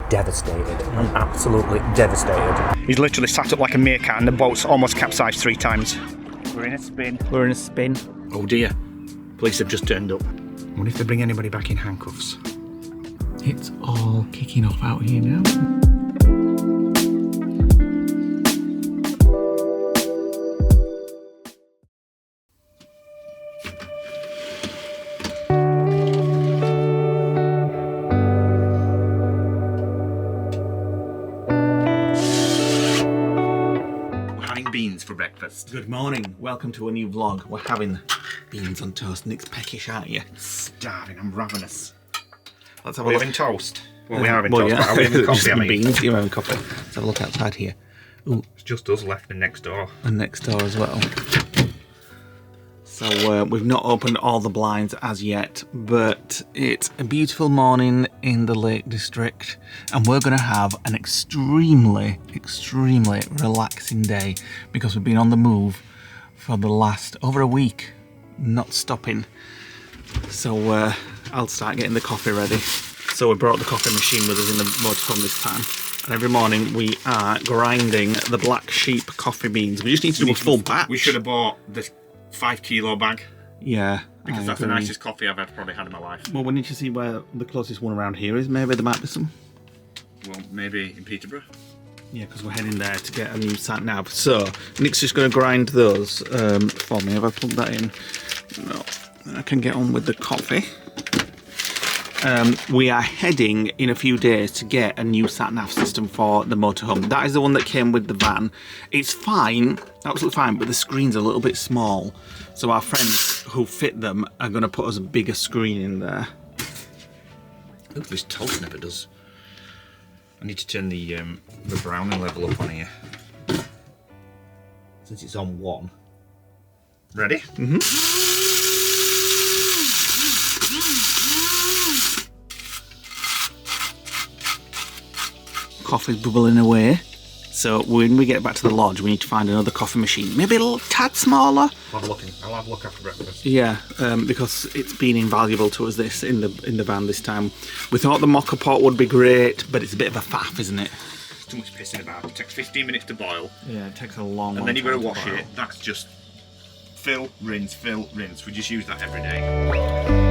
devastated. I'm absolutely devastated. He's literally sat up like a meerkat and the boat's almost capsized 3 times. We're in a spin. We're in a spin. Oh dear. Police have just turned up. What if they bring anybody back in handcuffs? It's all kicking off out here now. Beans for breakfast. Good morning, welcome to a new vlog. We're having beans on toast. Nick's peckish, aren't you? Starving, I'm ravenous. Let's have Are a we look. having toast? Well, we are having toast, yeah. but are we having coffee? I mean, beans, you're having coffee. Let's have a look outside here. Ooh, it's just us left and next door. and next door as well. So we've not opened all the blinds as yet, but it's a beautiful morning in the Lake District, and we're going to have an extremely relaxing day because we've been on the move for the last over a week, not stopping. So I'll start getting the coffee ready. So we brought the coffee machine with us in the motorhome this time, and every morning we are grinding the Black Sheep coffee beans. We just need to do a full batch. We should have bought the 5 kilo bag. Yeah. Because that's the nicest coffee I've ever probably had in my life. Well, we need to see where the closest one around here is. Maybe there might be some. Well, maybe in Peterborough. Yeah, because we're heading there to get a new Satnav. So, Nick's just going to grind those for me. Have I plugged that in? No. I can get on with the coffee. We are heading in a few days to get a new Satnav system for the motorhome. That is the one that came with the van. It's fine, absolutely fine, but the screen's a little bit small. So our friends who fit them are going to put us a bigger screen in there. Look, this toast never does. I need to turn the browning level up on here. Since it's on 1. Ready? Mm-hmm. Coffee's bubbling away, so when we get back to the lodge we need to find another coffee machine, maybe a little tad smaller. I'll have a look after breakfast. Yeah, because it's been invaluable to us this in the van this time. We thought the mocha pot would be great, but it's a bit of a faff, isn't it? It's too much pissing about. It takes 15 minutes to boil. Yeah, it takes a long And then you've got to time wash boil. it. That's just fill, rinse, fill, rinse. We just use that every day.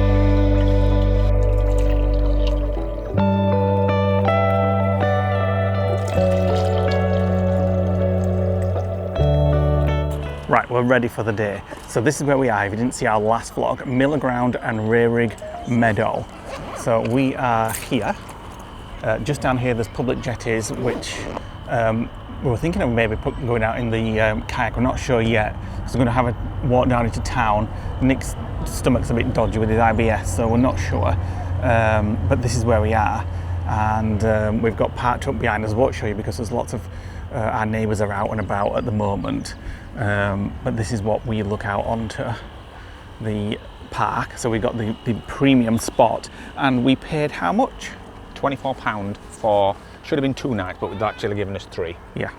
Right, we're ready for the day. So this is where we are. If you didn't see our last vlog, Millerground and Rayrig Meadow. So we are here. Just down here, there's public jetties, which we were thinking of maybe going out in the kayak. We're not sure yet. So we're going to have a walk down into town. Nick's stomach's a bit dodgy with his IBS, so we're not sure. But this is where we are. And we've got parked up behind us. I won't show you because there's lots of our neighbours are out and about at the moment. But this is what we look out onto the park. So we got the premium spot, and we paid how much? £24 for, should have been 2 nights, but they've actually given us 3. Yeah.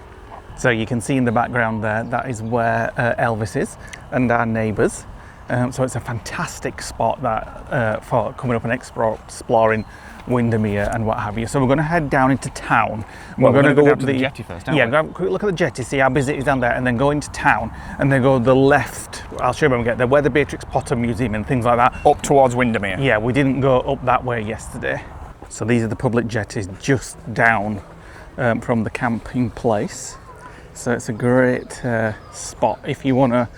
So you can see in the background there, that is where Elvis is and our neighbours. So it's a fantastic spot that for coming up and exploring Windermere and what have you. So we're going to head down into town. Well, we're going to go up to the the jetty first, aren't yeah, we? go have a quick look at the jetty, see how busy it is down there, and then go into town, and then go the left. I'll show you when we get there, where the Beatrix Potter Museum and things like that. Up towards Windermere. Yeah, we didn't go up that way yesterday. So these are the public jetties just down from the camping place. So it's a great spot if you want to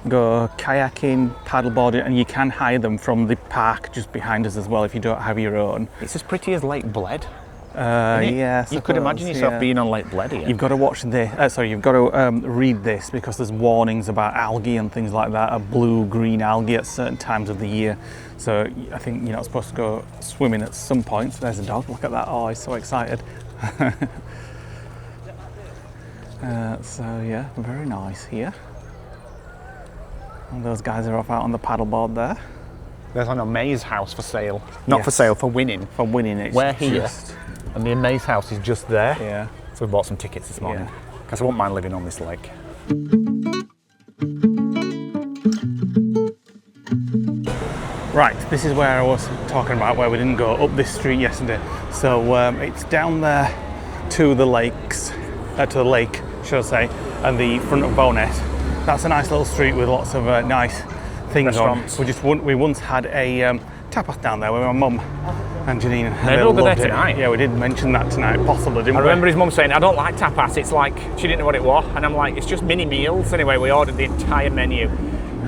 go kayaking, paddleboarding, and you can hire them from the park just behind us as well if you don't have your own. It's as pretty as Lake Bled. Yes, You could imagine yourself being on Lake Bled here. You've got to watch this. You've got to read this because there's warnings about algae and things like that, blue-green algae at certain times of the year. So I think you're not supposed to go swimming at some points. There's a dog. Look at that. Oh, he's so excited. So yeah, very nice here. And those guys are off out on the paddleboard there. There's an Amaze house for sale. Not for Yes. sale, for winning. For winning it. We're here, and the Amaze house is just there. Yeah. So we bought some tickets this morning. Because I wouldn't mind living on this lake. Right, this is where I was talking about, where we didn't go up this street yesterday. So it's down there to the lakes, to the lake, should I say, and the front of Bowness. That's a nice little street with lots of nice things on. We once had a tapas down there with my mum and Janine. Maybe we'll go there tonight. Yeah, we did mention that tonight, possibly, didn't we? I remember his mum saying, I don't like tapas, it's like, she didn't know what it was, and I'm like, it's just mini meals. Anyway, we ordered the entire menu.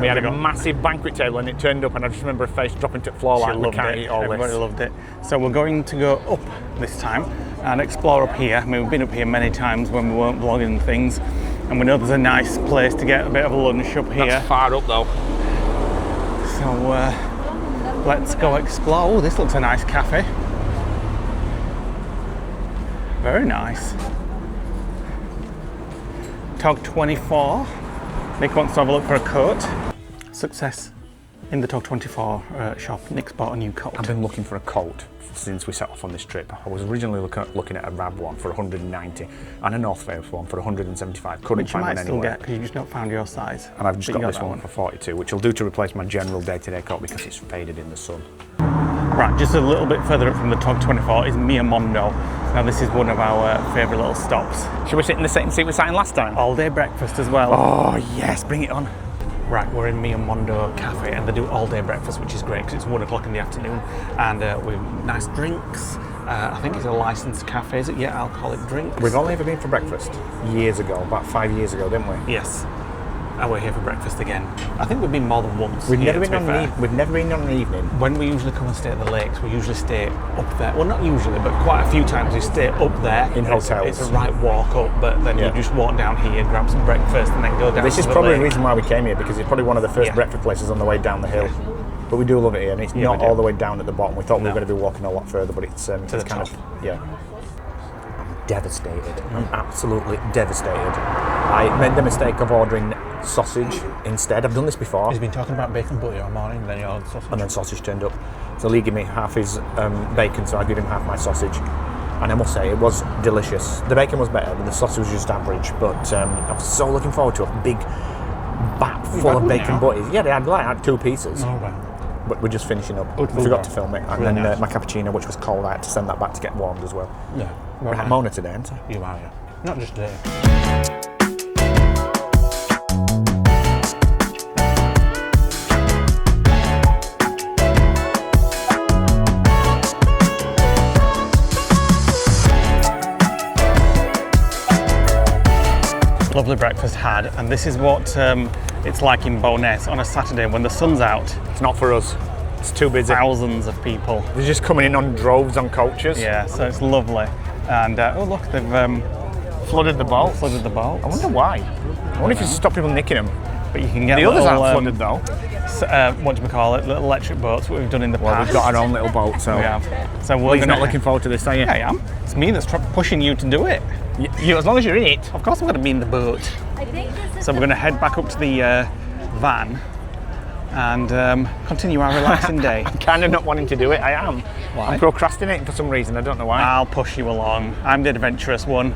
We had a massive banquet table and it turned up, and I just remember her face dropping to the floor like, we can't eat all this. Everybody loved it. So we're going to go up this time and explore up here. I mean, we've been up here many times when we weren't vlogging and things, and we know there's a nice place to get a bit of a lunch up here. That's far up though. So let's go explore. Oh, this looks a nice cafe. Very nice. Tog 24. Nick wants to have a look for a coat. Success in the Tog 24 shop. Nick's bought a new coat. I've been looking for a coat since we set off on this trip. I was originally looking at a Rab one for 190 and a North Face one for 175. Couldn't which find you might one still anywhere. get because you just not found your size. And I've just got this that one for 42, which will do to replace my general day-to-day coat because it's faded in the sun. Right, just a little bit further up from the Tog 24 is Miamondo. Now this is one of our favourite little stops. Should we sit in the same seat we sat in last time? All day breakfast as well. Oh yes, bring it on. Right, we're in Miamondo Cafe and they do all day breakfast, which is great because it's 1 o'clock in the afternoon, and with nice drinks. I think it's a licensed cafe, is it? Yeah, alcoholic drinks. We've only ever been for breakfast years ago, about 5 years ago, didn't we? Yes. And we're here for breakfast again. I think we've been more than once. We've here, never been on an evening. When we usually come and stay at the lakes, we usually stay up there. Well, not usually, but quite a few times we stay up there. In hotels. It's a right walk up, but then you just walk down here, grab some breakfast, and then go down This to is the probably lake. the reason why we came here, because it's probably one of the first breakfast places on the way down the hill. But we do love it here, and it's not all the way down at the bottom. We thought we were going to be walking a lot further, but it's kind of, I'm devastated. I'm absolutely devastated. I made the mistake of ordering sausage instead. I've done this before. He's been talking about bacon butty all morning, then he ordered sausage. And then sausage turned up. So Lee gave me half his bacon, so I give him half my sausage. And I must say, it was delicious. The bacon was better, but the sausage was just average. But I was so looking forward to a big bat full of bacon butties. Yeah, they had 2 pieces. Oh, right. But we're just finishing up. I forgot to film it. And then my cappuccino, which was cold, I had to send that back to get warmed as well. Yeah. Right, I'm on it today, aren't I? You are, yeah. Not just today. Lovely breakfast had, and this is what it's like in Bowness on a Saturday when the sun's out. It's not for us. It's too busy. Thousands of people. They're just coming in on droves on coaches. Yeah, so it's lovely. And oh look, they've Flooded the boat. flooded the boat. I wonder why. I wonder if you stop people nicking them. But you can get The others little, aren't flooded though. what do we call it? Little electric boats. What we've done in the Well, past. we've got our own little boat, so. We have. So we're You're not looking forward to this, are you? Yeah, I am. It's me that's pushing you to do it. You, as long as you're in it. Of course, I'm going to be in the boat. So we're going to head back up to the van and continue our relaxing day. I'm kind of not wanting to do it. I am. Why? I'm procrastinating for some reason. I don't know why. I'll push you along. I'm the adventurous one.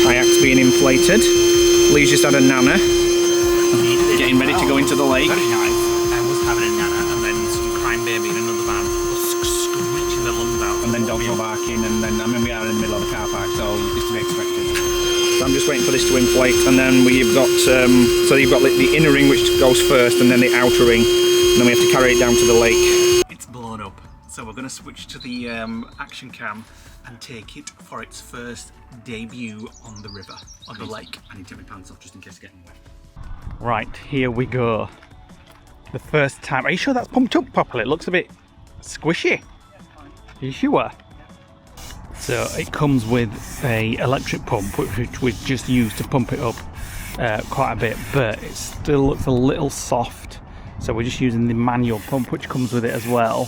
Kayak's being inflated. Lee's just had a nana. Getting ready to go into the lake. Very nice. I was having a nana and then some crying baby in another van screeching their lungs out. And then dogs were barking, and then we are in the middle of the car park, so it's to be expected. So I'm just waiting for this to inflate, and then we've got so you've got the inner ring which goes first, and then the outer ring, and then we have to carry it down to the lake. It's blown up, so we're going to switch to the action cam and take it for its first debut on the river, on the lake. I need to take my pants off just in case it's getting wet. Right, here we go. The first time. Are you sure that's pumped up properly? It looks a bit squishy. Are you sure? So it comes with a electric pump, which we just used to pump it up quite a bit, but it still looks a little soft. So we're just using the manual pump, which comes with it as well,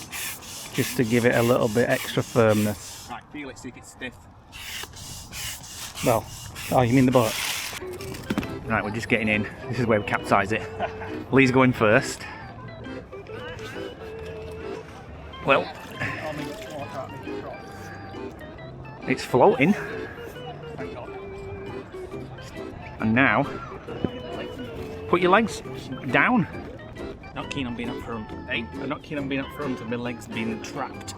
just to give it a little bit extra firmness. Right, feel it, see if it's stiff. Well, oh, you mean the boat? Right, we're just getting in. This is where we capsize it. Lee's going first. Well, it's floating. And now, put your legs down. Not keen on being up front. Hey? I'm not keen on being up front and my legs being trapped.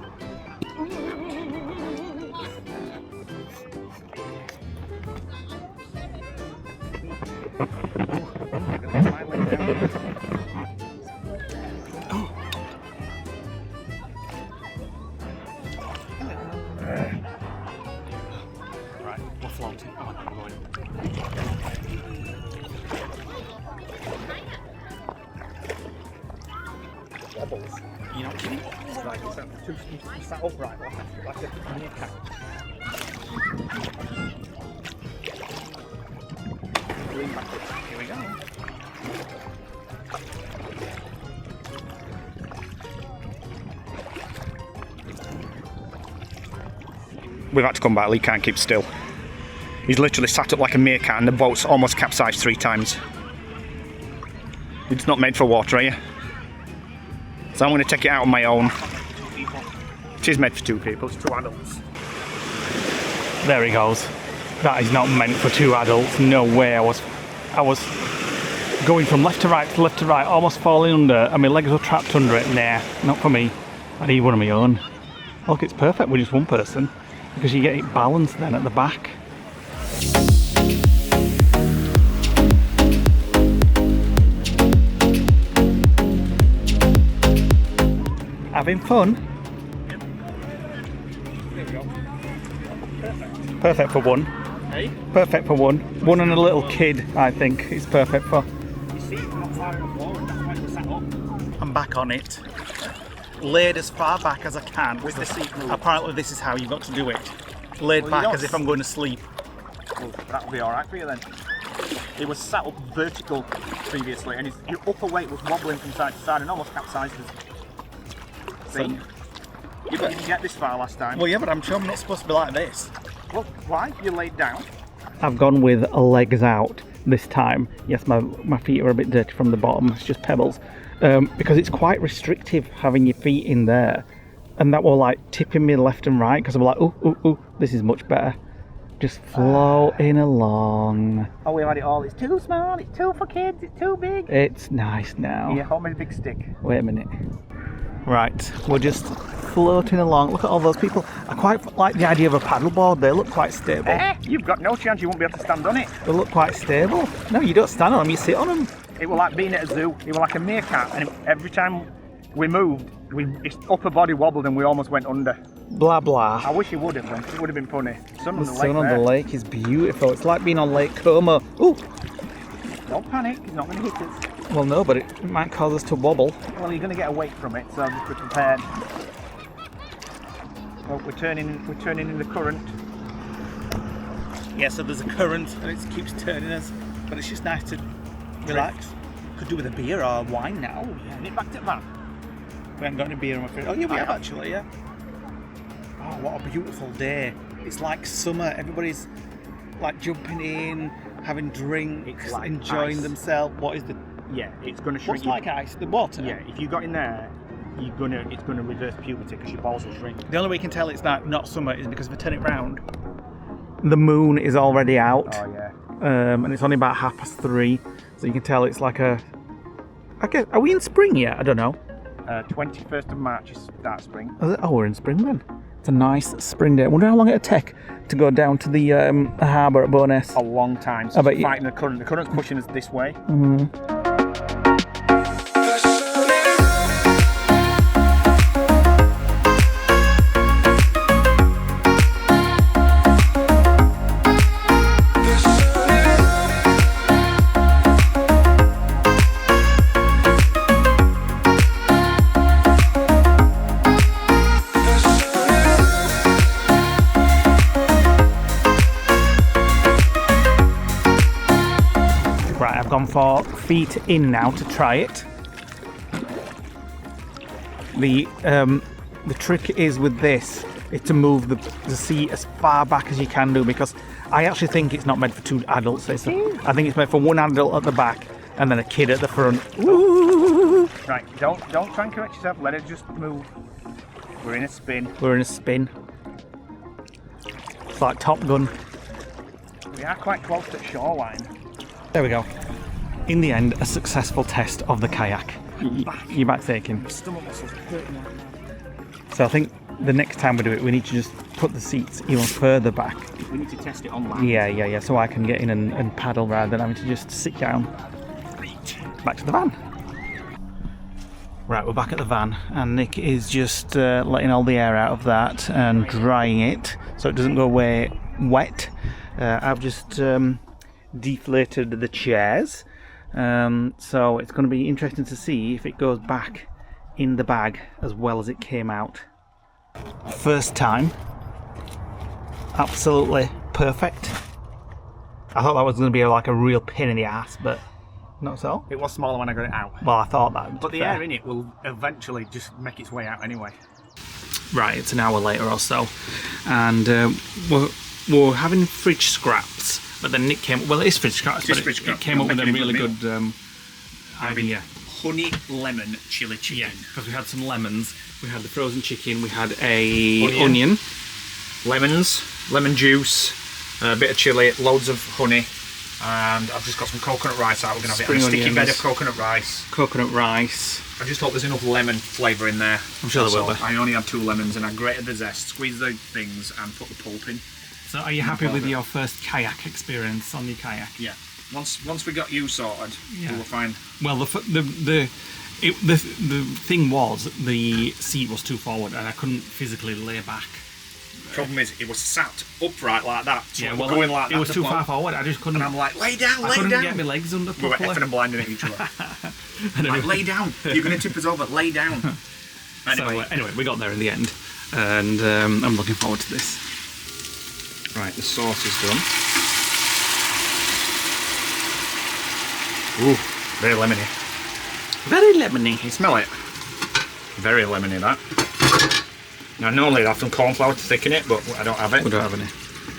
Right, we're floating. Oh, I'm going. Wobbles. You're not kidding. Right, you sat upright like a meerkat. Lean backwards. Here we go. We've had to come back, Lee can't keep still. He's literally sat up like a meerkat and the boat's almost capsized 3 times. It's not made for water, are you? So I'm going to take it out on my own. It is made for 2 people, it's 2 adults. There he goes. That is not meant for 2 adults. No way. I was going from left to right, almost falling under, and my legs were trapped under it. Nah, not for me. I need one of my own. Look, it's perfect with just one person because you get it balanced then at the back. Having fun? There we go. Perfect. Perfect for one. Hey? Perfect for one. One and a little kid, I think, it's perfect for. You see, it's not far enough forward, that's why it's sat up. I'm back on it. Laid as far back as I can. With the seat moved. Apparently this is how you've got to do it. Laid Well, back you as if I'm going to sleep. Well, that'll be alright for you then. It was sat up vertical previously and your upper weight was wobbling from side to side and almost capsized us. See? You didn't get this far last time. Well, yeah, but I'm sure I'm not supposed to be like this. Well, why? You laid down. I've gone with legs out this time. Yes, my feet are a bit dirty from the bottom. It's just pebbles. Because it's quite restrictive having your feet in there. And that will like tipping me left and right because I'm like, ooh, this is much better. Just floating along. Oh, we've had it all. It's too small, it's too for kids, it's too big. It's nice now. Yeah, hold me a big stick. Wait a minute. Right, we're just floating along. Look at all those people. I quite like the idea of a paddleboard. They look quite stable. You've got no chance you won't be able to stand on it. They look quite stable. No, you don't stand on them, you sit on them. It was like being at a zoo. It was like a meerkat, and every time we moved, its upper body wobbled and we almost went under. Blah, blah. I wish it would have done, 'cause it would have been funny. Sun on The the sun lake on there. the lake is beautiful. It's like being on Lake Como. Ooh! Don't panic, it's not going to hit us. Well, no, but it might cause us to wobble. Well, you're going to get a weight from it, so just be prepared. Well, we're turning in the current. Yeah, so there's a current and it keeps turning us, but it's just nice to relax. Could do with a beer or wine now. Yeah, and it backed at that. We haven't got any beer, I'm afraid. Oh, yeah, we I have have. actually, yeah. Oh, what a beautiful day. It's like summer. Everybody's like jumping in, having drinks, It's like enjoying ice. themselves. What is the... Yeah, it's going to shrink. What's like ice? The water? Yeah, if you got in there, it's going to reverse puberty because your balls will shrink. The only way you can tell it's not summer is because if I turn it round, the moon is already out. Oh yeah. And it's only about 3:30, so you can tell it's like a... I guess, are we in spring yet? I don't know. 21st of March is start spring. Is it? Oh, we're in spring then. It's a nice spring day. I wonder how long it'll take to go down to the harbour at Bowness. A long time. So I bet it's you- fighting the current. The current's pushing us this way. Right, I've gone for feet in now to try it. The trick is with this is to move the seat as far back as you can do, because I actually think it's not meant for 2 adults. I think it's meant for 1 adult at the back and then a kid at the front. Ooh. Right, don't try and correct yourself. Let it just move. We're in a spin. We're in a spin. It's like Top Gun. We are quite close to the shoreline. There we go. In the end, a successful test of the kayak. Your back's aching. My stomach muscles are hurting like that. So I think the next time we do it, we need to just put the seats even further back. We need to test it online. Yeah. So I can get in and paddle rather than having to just sit down. Back to the van. Right, we're back at the van, and Nick is just letting all the air out of that and drying it so it doesn't go away wet. I've just deflated the chairs, so it's going to be interesting to see if it goes back in the bag as well as it came out. First time, absolutely perfect. I thought that was going to be like a real pain in the ass, but not so. It was smaller when I got it out. Well, I thought that. But the air in it will eventually just make its way out anyway. Right, it's an hour later or so, and we're having fridge scraps. But then Nick came. Well, it is fridge scraps, but it came up with a really good idea. Honey lemon chili chicken. Yeah, because we had some lemons, we had the frozen chicken, we had a onion, lemons, lemon juice, a bit of chili, loads of honey, and I've just got some coconut rice out. We're going to have a sticky bed of coconut rice. I just hope there's enough lemon flavour in there. I'm sure there will be. I only had 2 lemons and I grated the zest, squeezed the things and put the pulp in. So are you happy with your first kayak experience on your kayak? Yeah. Once we got you sorted, we were fine. Well, the thing was the seat was too forward and I couldn't physically lay back. Problem is, it was sat upright like that. So Yeah, well, going like that. it was too far forward. I just couldn't. And I'm like, lay down, I lay couldn't down. get my legs under We were properly. effing and blinding at each other. Like, lay down. You're going to tip us over. Lay down. Anyway, So, anyway, we got there in the end, and I'm looking forward to this. right, the sauce is done. Ooh, very lemony. Very lemony. You smell it? Very lemony, that. Now, normally I'd have some corn flour to thicken it, but I don't have it. We don't have any.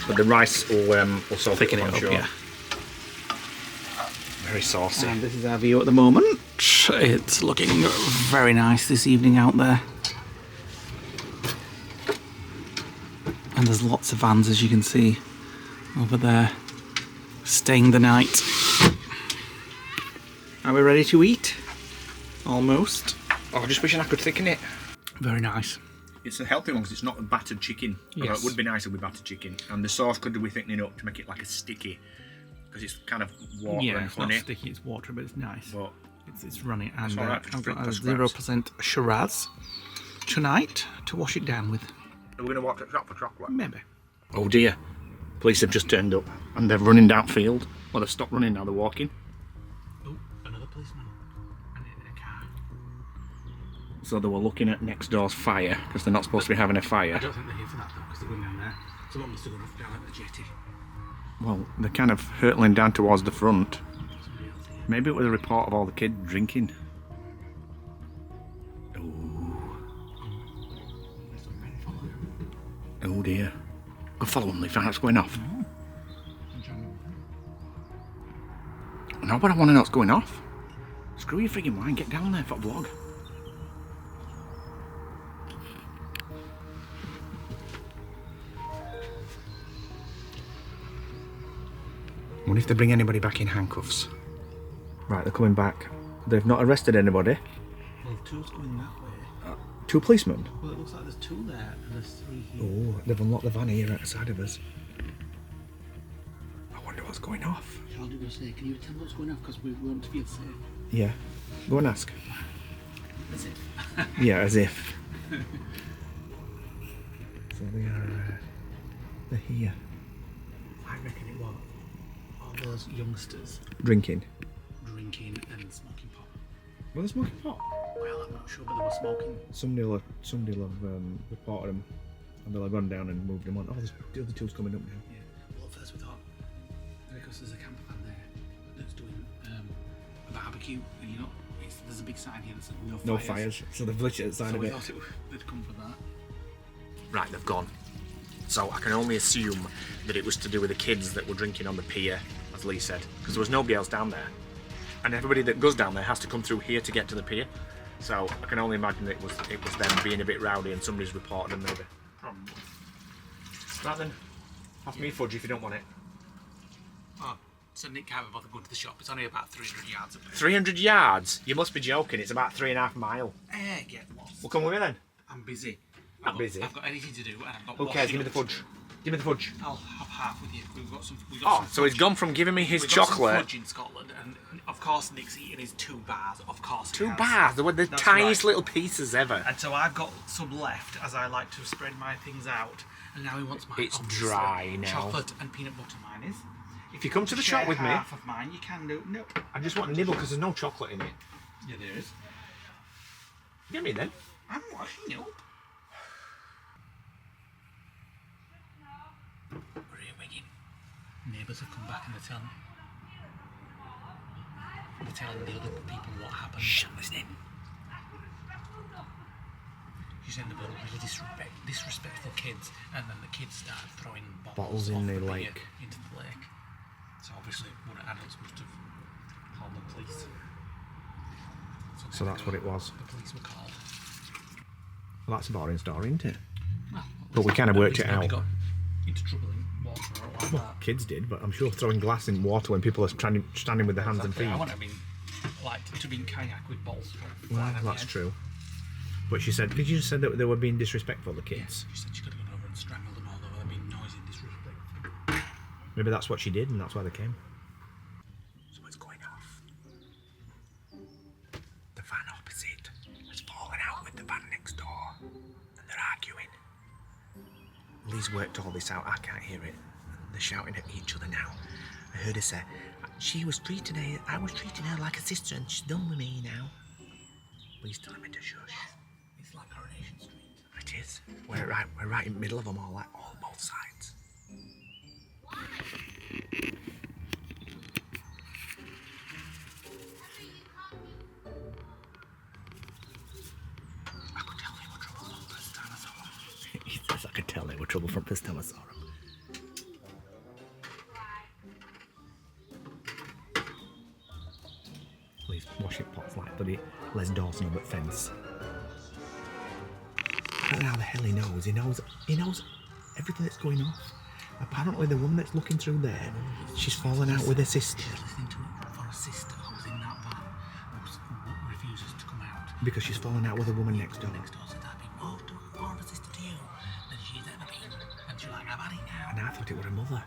But the rice will sort Thicken it it up, up, sure. yeah. Very saucy. And this is our view at the moment. It's looking very nice this evening out there. And there's lots of vans, as you can see, over there, staying the night. Are we ready to eat? Almost. Oh, just wishing I could thicken it. Very nice. It's a healthy one because it's not a battered chicken. Yes. It would be nicer with battered chicken. And the sauce could be thickening up to make it like a sticky, because it's kind of water Yeah, and it's honey. not sticky, it's water, but it's nice. But It's runny, and all right for I've got a scraps. 0% Shiraz tonight to wash it down with. are we going to walk to the shop for chocolate? Maybe. Oh dear. Police have just turned up and they're running downfield. Well, they've stopped running now, they're walking. Oh, another policeman. And in a car. So they were looking at next door's fire because they're not supposed to be having a I fire. don't think they're here for that though, because they're going down there. Someone must have gone off down at the jetty. Well, they're kind of hurtling down towards the front. Somebody else here. Maybe it was a report of all the kids drinking. Oh dear. Go follow them, they find out what's going off. No, but I want to know what's going off. Screw your frigging wine, get down there for a vlog. What if they bring anybody back in handcuffs? Right, they're coming back. They've not arrested anybody. Well, two's going that way. 2 policemen. Well, it looks like there's 2 there and there's 3 here. Oh, they've unlocked the van here outside of us. I wonder what's going off. I'll do say, can you tell what's going on? Because we want to feel safe. Yeah. Go and ask. As if. Yeah, as if. So they are, they're here. I reckon it was all those youngsters Drinking. drinking and smoking pot. Well, they're smoking pot. Well, I'm not sure, but they were smoking. Somebody will have reported them and they'll have gone down and moved them on. Oh, the other 2's coming up now. Yeah. Well, at first we thought, because there's a camper van there that's doing a barbecue, and you know, there's a big sign here that says no fires. No fires. So they've literally at the side So of we it. thought they'd come for that. Right, they've gone. So I can only assume that it was to do with the kids that were drinking on the pier, as Lee said, because there was nobody else down there. And everybody that goes down there has to come through here to get to the pier. So I can only imagine it was them being a bit rowdy and somebody's reported them maybe. Right then, pass me fudge if you don't want it. Oh, So Nick can't be bothered going to the shop. It's only about 300 yards away. 300 yards? You must be joking. It's about 3.5 miles. Get lost. Well, come with me then. I'm busy. I'm busy. I've got anything to do and I've got Who cares? Give me the fudge. Give me the fudge. I'll have half with you. We've got some So he's gone from giving me his we've got some chocolate. fudge in Scotland, and of course Nick's eating his 2 bars. Of course, he 2 has. bars. They were the That's tiniest right. little pieces ever. And so I've got some left, as I like to spread my things out. And now he wants mine. It's obviously. dry now. Chocolate and peanut butter mine is. If you come to the shop with me, half of mine, you can do. No. I just want a nibble because there's no chocolate in it. Yeah, there is. Give me then. I'm washing you. Neighbours have come back and they're telling the other people what happened. Shh, I'm listening. She's ended up with really disrespectful kids, and then the kids started throwing Bottles in the of beer lake. into the lake. So obviously one of the adults must have called the police. So that's what it was. The police were called. Well, that's a boring story, isn't it? Well, But we kind of at worked least it nobody out. got into trouble in water or like Well, that. kids did, but I'm sure throwing glass in water when people are standing with their hands and feet. I want to be like to be in kayak with balls. Well, that's true. But she said, because you just said that they were being disrespectful, the kids. She said she could have gone over and strangled them all over. They're being noisy and disrespectful. Maybe that's what she did, and that's why they came. So it's going off. The van opposite has fallen out with the van next door, and they're arguing. Lee's worked all this out. I can't hear it. They're shouting at each other now. I heard her say, I was treating her like a sister, and she's done with me now. Lee's telling me to shush. It's like Coronation Street. It is. We're right in the middle of them all, like all both sides. I could tell they were trouble from the first time I saw them. He says I could tell they were trouble from the first time I saw them. Please washing pots like bloody Les Dawson up at fence. I don't know how the hell he knows. He knows everything that's going on. Apparently the woman that's looking through there, she's fallen out with her sister. She's listening to it for a sister who's in that van who refuses to come out. Because she's fallen out with a woman next door. Next door said I've been more of a sister to you than she's ever been. And she's like, I've had it now. And I thought it was her mother.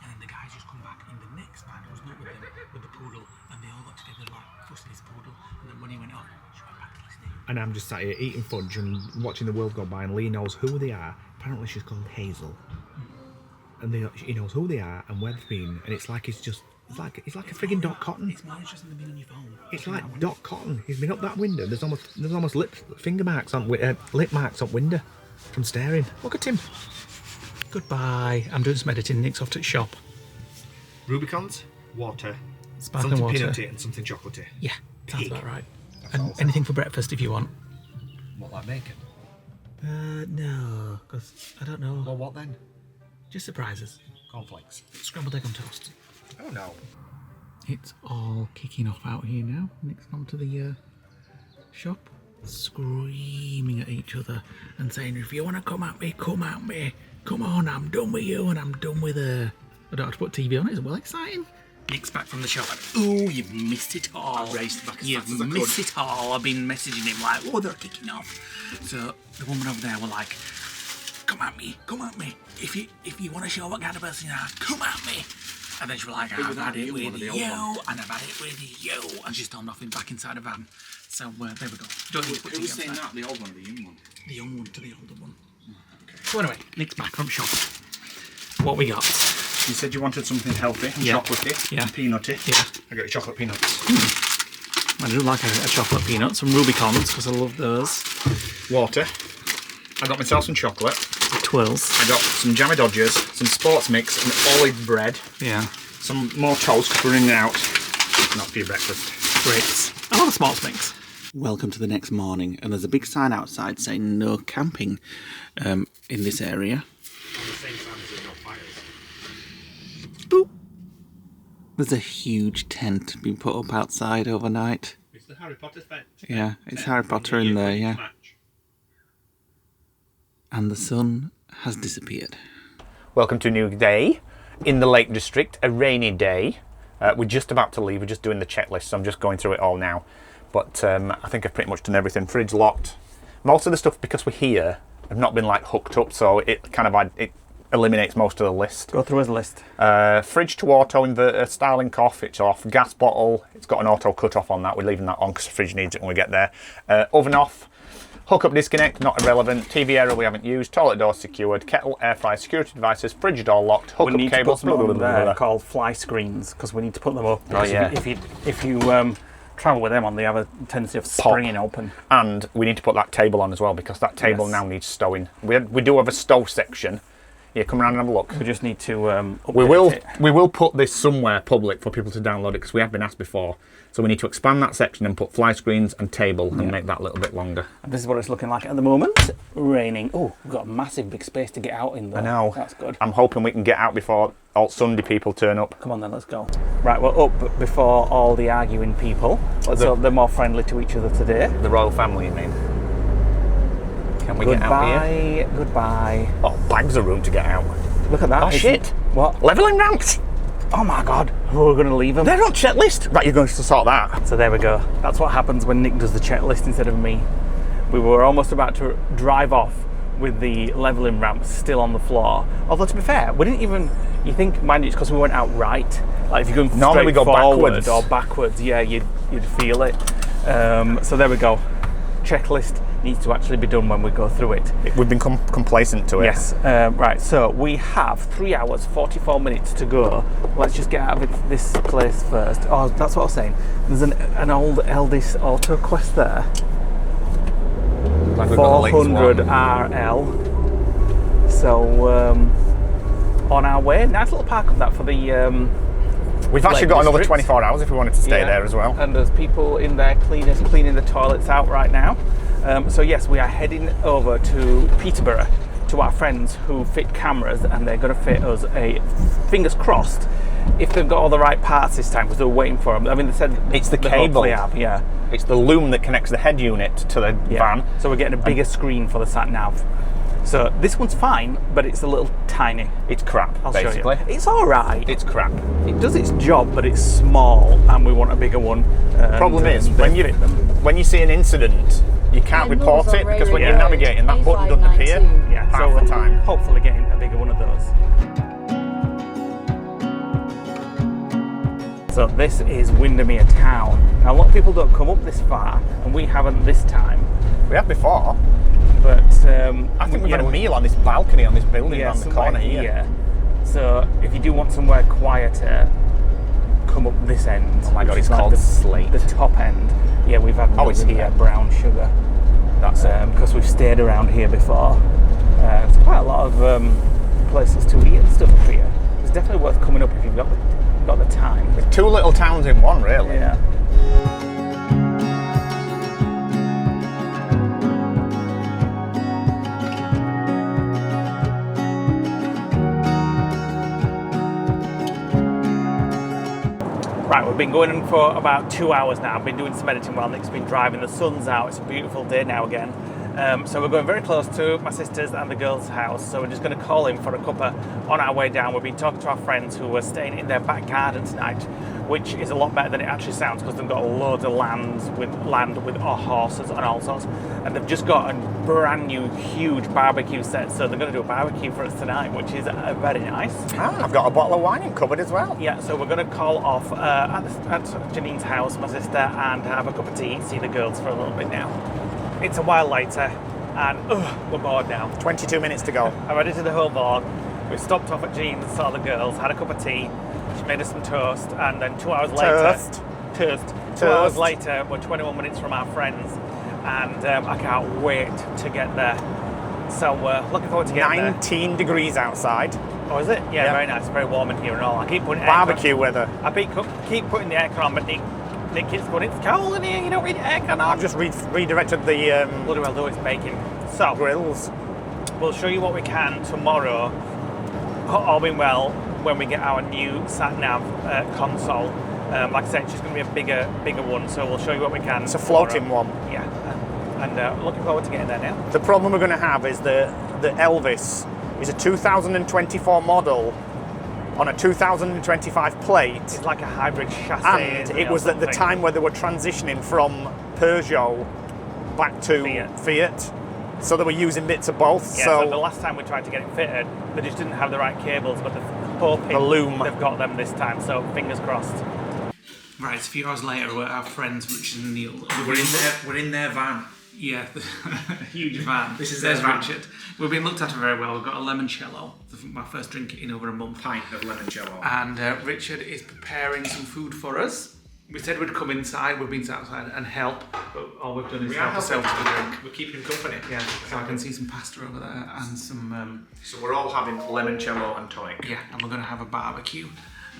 And then the guys just come back in the next van who was not with them, with the poodle, and they all got together like fussing his poodle. And then when he went off, she went back to listening. And I'm just sat here eating fudge and watching the world go by, and Lee knows who they are. Apparently she's called Hazel. And he knows who they are and where they've been, and it's like it's like a frigging Doc Cotton. It's more interesting than being on your phone. It's like Doc Cotton. He's been up that window. There's almost lip marks on window from staring. Look at him. Goodbye. I'm doing some editing. Nick's off to the shop. Rubicons, water, Sparkling something water. peanutty and something chocolatey. Yeah, sounds Pig. about right. That's And all. anything for breakfast if you want. What, like bacon? No, because I don't know. Well, what then? Just surprises. Cornflakes. Scrambled egg on toast. Oh no. It's all kicking off out here now. Nick's gone to the shop, screaming at each other and saying, if you want to come at me, come at me. Come on, I'm done with you and I'm done with her. I don't have to put TV on, it's well exciting. Nick's back from the shop and, oh, you've missed it all. I raced back as You've fast as I missed could. it all. I've been messaging him like, oh, they're kicking off. So the woman over there were like, come at me. If you want to show what kind of person you are, come at me. And then she was like, I've had it with you, and I've had it with you. And she stormed off back inside a van. So there we go. Don't need to put Who was TV saying outside. that? The old one or the young one? The young one to the older one. Okay. So anyway, Nick's back from shop. What we got? You said you wanted something healthy and Yeah. chocolatey Yeah. and peanutty. Yeah. I got you chocolate peanuts. I do like a chocolate peanut, some Rubicons, because I love those. Water. I got myself some chocolate. Twirls. I got some Jammy Dodgers, some sports mix and olive bread. Yeah. Some more toast because we're running out. Not for your breakfast. Grapes. I love the small things. Welcome to the next morning, and there's a big sign outside saying no camping in this area. Boop. There's a huge tent being put up outside overnight. It's the Harry Potter tent. Yeah, it's Harry Potter in there, yeah. And the sun has disappeared. Welcome to a new day in the Lake District, a rainy day. We're just about to leave. We're just doing the checklist, so I'm just going through it all now. But I think I've pretty much done everything. Fridge locked. Most of the stuff, because we're here, have not been like hooked up, so it kind of it eliminates most of the list. Go through his list. Fridge to auto inverter, Starlink off, it's off. Gas bottle, it's got an auto cut off on that. We're leaving that on because the fridge needs it when we get there. Oven off. Hookup disconnect, not irrelevant. TV error we haven't used. Toilet door secured. Kettle, air fryer, security devices. Fridge door locked. Hookup We need cable. to put some on there called fly screens because we need to put them up. Oh, yeah. If you travel with them on, they have a tendency of springing open. And we need to put that table on as well because that table now needs stowing. We do have a stow section. Yeah, come around and have a look. We just need to. We will put this somewhere public for people to download it because we have been asked before. So we need to expand that section and put fly screens and table and make that a little bit longer. And this is what it's looking like at the moment. Raining. Oh, we've got a massive big space to get out in there. I know. That's good. I'm hoping we can get out before all Sunday people turn up. Come on then, let's go. Right, we're up before all the arguing people. So they're more friendly to each other today. The royal family, you mean? Can we get out here? Goodbye. Oh, bags of room to get out. Look at that. Oh, shit. What? Levelling ramps. Oh my God. We're going to leave them. They're on checklist. Right, you're going to sort that. So there we go. That's what happens when Nick does the checklist instead of me. We were almost about to drive off with the levelling ramps still on the floor. Although, to be fair, we didn't even... You think, mind you, it's because we went out right. Like, if you're going normally straight we go forward backwards. or backwards, yeah, you'd feel it. So there we go. Checklist needs to actually be done when we go through it. We've been complacent to it. Yes. Right, so we have 3 hours, 44 minutes to go. Let's just get out of this place first. Oh, that's what I was saying. There's an old Elvis Auto Quest there. Like we've got a 400 RL. So, on our way. Nice little park of that for the... We've actually got another district. 24 hours if we wanted to stay there as well. And there's people in there cleaning the toilets out right now. So yes, we are heading over to Peterborough to our friends who fit cameras, and they're going to fit us a, fingers crossed, if they've got all the right parts this time, because they're waiting for them. I mean, they said it's the they cable. hopefully have, yeah. It's the loom that connects the head unit to the van. So we're getting a bigger screen for the Satnav. So this one's fine, but it's a little tiny. It's crap, I'll basically. show you. It's all right. It's crap. It does its job, but it's small, and we want a bigger one. Problem is, when you see an incident, you can't report it because when you're navigating, that button doesn't appear half the time. Hopefully getting a bigger one of those. So this is Windermere town. Now a lot of people don't come up this far, and we haven't this time. We have before. But I think we've had a meal on this balcony on this building around the corner here. So if you do want somewhere quieter, come up this end. Oh my God, it's like called Slate. The top end. Yeah, we've had it's here. Brown sugar. That's because we've stayed around here before. There's quite a lot of places to eat and stuff up here. It's definitely worth coming up if you've got the time. It's two little towns in one, really. Yeah. Right, we've been going for about 2 hours now. I've been doing some editing while Nick's been driving. The sun's out. It's a beautiful day now again. So we're going very close to my sister's and the girls' house. So we're just going to call in for a cuppa on our way down. We've been talking to our friends who are staying in their back garden tonight, which is a lot better than it actually sounds because they've got loads of land with horses and all sorts. And they've just got a brand new huge barbecue set. So they're going to do a barbecue for us tonight, which is very nice. I've got a bottle of wine in cupboard as well. Yeah, so we're going to call off at Janine's house, my sister, and have a cup of tea, see the girls for a little bit now. It's a while later, and we're bored now. 22 minutes to go. I've edited the whole vlog. We stopped off at Janine's and saw the girls, had a cup of tea. She made us some toast, and then 2 hours later... Toast. 2 hours later, we're 21 minutes from our friends, and I can't wait to get there. So we're looking forward to getting 19 degrees outside. Oh, is it? Yeah, very nice. Very warm in here and all. I keep putting barbecue weather. I keep putting the aircon on, but Nick keeps going, it's cold in here, you don't need aircon on. I've just redirected the... Bloody well do, it's baking. So, grills. We'll show you what we can tomorrow, all being well, when we get our new Satnav console. Like I said, it's just going to be a bigger one, so we'll show you what we can. It's a floating one. Yeah, and looking forward to getting there now. The problem we're going to have is the Elvis is a 2024 model on a 2025 plate. It's like a hybrid chassis. And it was at the time where they were transitioning from Peugeot back to Fiat. So they were using bits of both. Yeah, so the last time we tried to get it fitted, they just didn't have the right cables, but they're hoping the loom. they've got them this time, so fingers crossed. Right, it's a few hours later, we're our friends Richard and Neil. We're in their van. Yeah, huge van. This is There's their van. Richard. We've been looked after very well. We've got a limoncello, my first drink in over a month. Pint of limoncello. And Richard is preparing some food for us. We said we'd come inside, we've been outside and help, but all we've done is help ourselves to the drink. We're keeping company. Yeah, so I can see some pasta over there and some... So we're all having limoncello and tonic. yeah, and we're going to have a barbecue.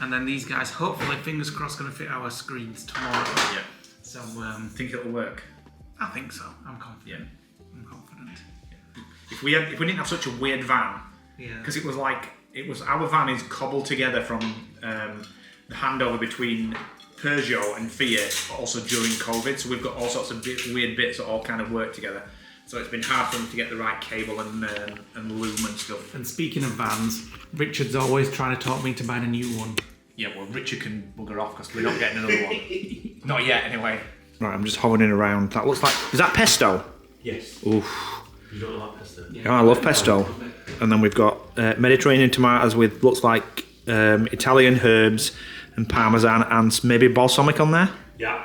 And then these guys, hopefully, fingers crossed, going to fit our screens tomorrow. Yeah. So, Think it'll work? I think so. I'm confident. Yeah. I'm confident. If we didn't have such a weird van, Yeah. because our van is cobbled together from the handover between Peugeot and Fiat, but also during COVID. So we've got all sorts of weird bits that all kind of work together. So it's been hard for them to get the right cable and loom and stuff. And speaking of vans, Richard's always trying to talk me into buying a new one. Yeah, well, Richard can bugger off because we're not getting another one. Not yet, anyway. Right, I'm just hovering around. That looks like... Is that pesto? Yes. Oof. You don't like pesto? Yeah, I love pesto. And then we've got Mediterranean tomatoes with looks like Italian herbs and parmesan and maybe balsamic on there. Yeah.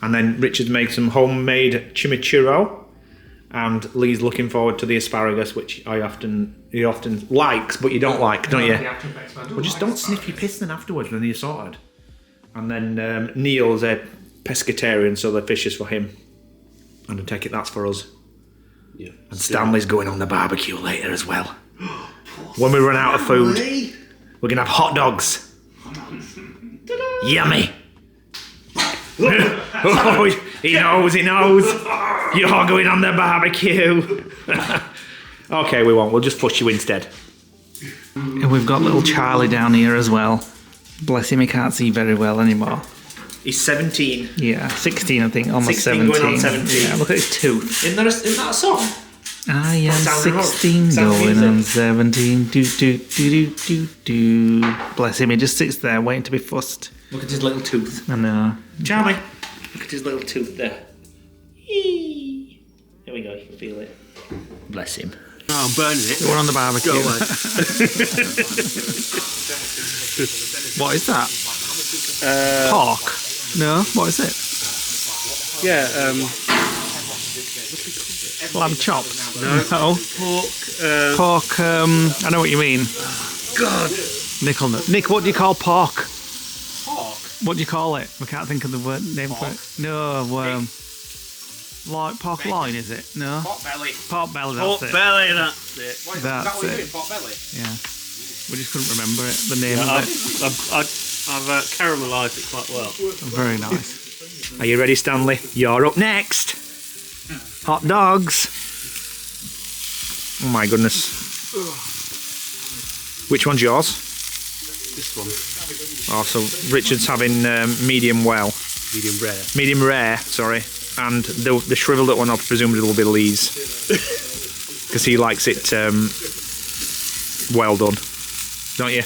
And then Richard's made some homemade chimichurro. And Lee's looking forward to the asparagus, which he often likes, but you don't like, don't you? Well, just don't sniff your piss then afterwards, then you're sorted. And then Neil's a pescatarian, so the fish is for him. And I take it that's for us. Yeah. And Stanley's going on the barbecue later as well. When we run out of food, we're going to have hot dogs. Yummy. Oh, he knows. You're going on the barbecue. Okay, we won't. We'll just push you instead. And we've got little Charlie down here as well. Bless him, he can't see very well anymore. He's 17. Yeah, 16 I think, almost 16 17. going on 17. Yeah, look at his tooth. Isn't that a song? I am Sound of 16 Sound of going music. on 17. Do do do do do do. Bless him, he just sits there waiting to be fussed. Look at his little tooth. I know. Charlie, look at his little tooth there. Eee. There we go, you can feel it. Bless him. Oh, I'm burning it. We're on the barbecue. Go on. What is that? Pork? No, what is it? Yeah, Lamb chops? no. Pork, Pork, I know what you mean. God. Nick, what do you call pork? Pork? What do you call it? I can't think of the word name for it. No, pork loin, is it? No? Pork belly. Pork belly, that's Pork it. belly, that's it. What is that That's what you're it. doing, pork belly? Yeah. We just couldn't remember it, the name of it. I've caramelised it quite well. Very nice. Are you ready, Stanley? You're up next. Hot dogs. Oh my goodness. Which one's yours? This one, Oh, so Richard's having medium well. medium rare. Medium rare, sorry. And the shriveled up one, I presumably will be Lee's. Because he likes it well done. Don't you?